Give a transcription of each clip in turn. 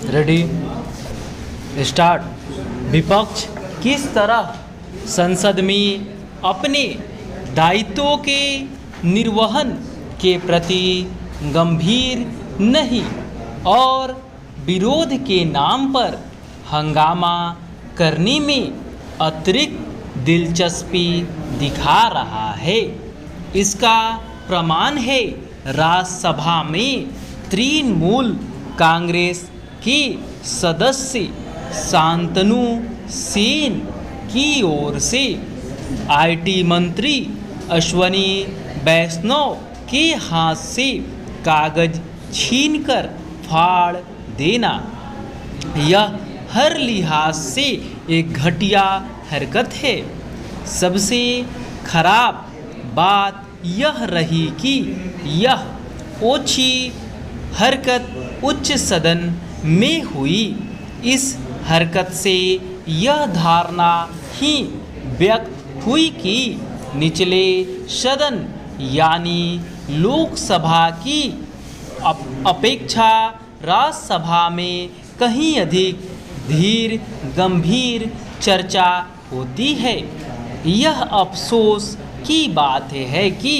Ready start. विपक्ष किस तरह संसद में अपने दायित्वों के निर्वहन के प्रति गंभीर नहीं और विरोध के नाम पर हंगामा करने में अतिरिक्त दिलचस्पी दिखा रहा है। इसका प्रमाण है राज्यसभा में तृणमूल कांग्रेस के सदस्य शांतनु सेन की ओर से आईटी मंत्री अश्वनी वैष्णव के हाथ से कागज छीनकर फाड़ देना। यह हर लिहाज से एक घटिया हरकत है। सबसे खराब बात यह रही कि यह ओछी हरकत उच्च सदन में हुई। इस हरकत से यह धारणा ही व्यक्त हुई कि निचले सदन यानी लोकसभा की अपेक्षा राज्यसभा में कहीं अधिक धीर गंभीर चर्चा होती है। यह अफसोस की बात है कि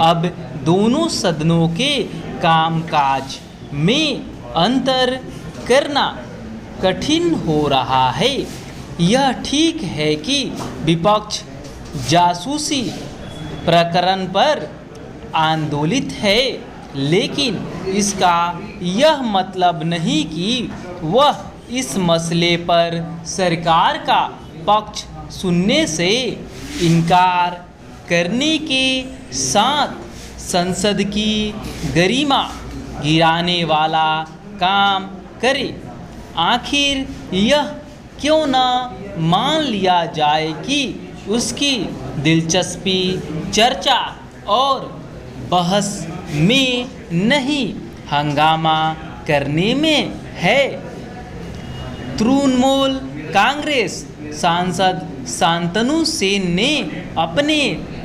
अब दोनों सदनों के कामकाज में अंतर करना कठिन हो रहा है। यह ठीक है कि विपक्ष जासूसी प्रकरण पर आंदोलित है, लेकिन इसका यह मतलब नहीं कि वह इस मसले पर सरकार का पक्ष सुनने से इनकार करने के साथ संसद की गरिमा गिराने वाला काम करे। आखिर यह क्यों न मान लिया जाए कि उसकी दिलचस्पी चर्चा और बहस में नहीं, हंगामा करने में है। तृणमूल कांग्रेस सांसद शांतनु सेन ने अपने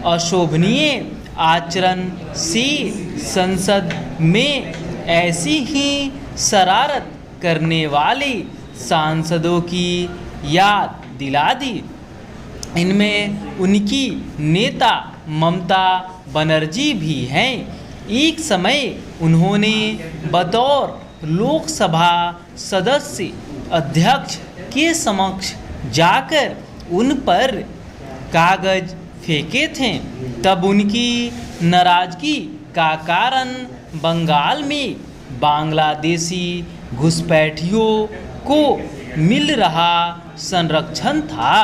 अशोभनीय आचरण से संसद में ऐसी ही शरारत करने वाले सांसदों की याद दिला दी। इनमें उनकी नेता ममता बनर्जी भी हैं। एक समय उन्होंने बतौर लोकसभा सदस्य अध्यक्ष के समक्ष जाकर उन पर कागज फेंके थे। तब उनकी नाराजगी का कारण बंगाल में बांग्लादेशी घुसपैठियों को मिल रहा संरक्षण था।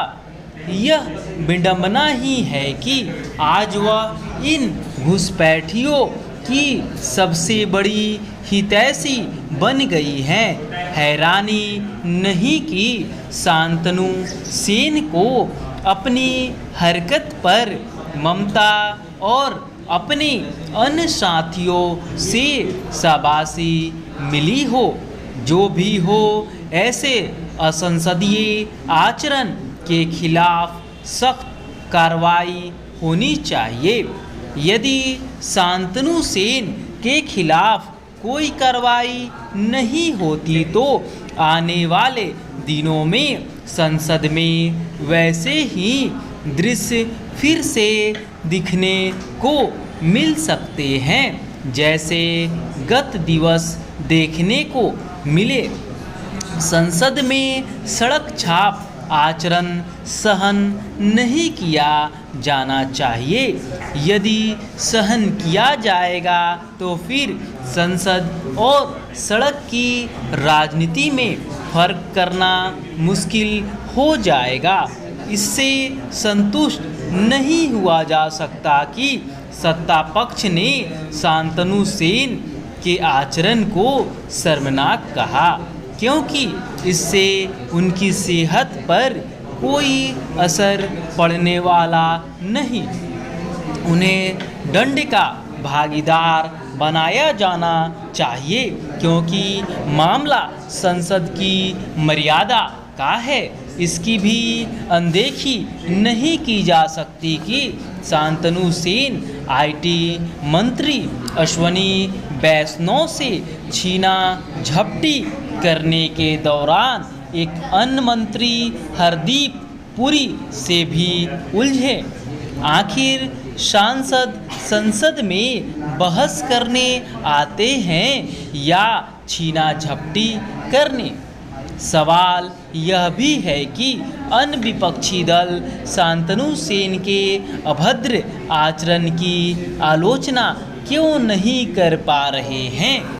यह विडंबना ही है कि आज वह इन घुसपैठियों की सबसे बड़ी हितैषी बन गई है। हैरानी नहीं कि शांतनु सेन को अपनी हरकत पर ममता और अपने अन्य साथियों से शाबाशी मिली हो। जो भी हो, ऐसे असंसदीय आचरण के खिलाफ सख्त कार्रवाई होनी चाहिए। यदि शांतनु सेन के खिलाफ कोई कार्रवाई नहीं होती तो आने वाले दिनों में संसद में वैसे ही दृश्य फिर से दिखने को मिल सकते हैं जैसे गत दिवस देखने को मिले। संसद में सड़क छाप आचरण सहन नहीं किया जाना चाहिए। यदि सहन किया जाएगा तो फिर संसद और सड़क की राजनीति में फर्क करना मुश्किल हो जाएगा। इससे संतुष्ट नहीं हुआ जा सकता कि सत्ता पक्ष ने शांतनु सेन के आचरण को शर्मनाक कहा, क्योंकि इससे उनकी सेहत पर कोई असर पड़ने वाला नहीं। उन्हें दंड का भागीदार बनाया जाना चाहिए, क्योंकि मामला संसद की मर्यादा का है। इसकी भी अनदेखी नहीं की जा सकती कि शांतनु सेन आईटी मंत्री अश्वनी वैष्णव से छीना झपटी करने के दौरान एक अन्य मंत्री हरदीप पुरी से भी उलझे। आखिर सांसद संसद में बहस करने आते हैं या छीना झपटी करने? सवाल यह भी है कि अन्य विपक्षी दल शांतनु सेन के अभद्र आचरण की आलोचना क्यों नहीं कर पा रहे हैं।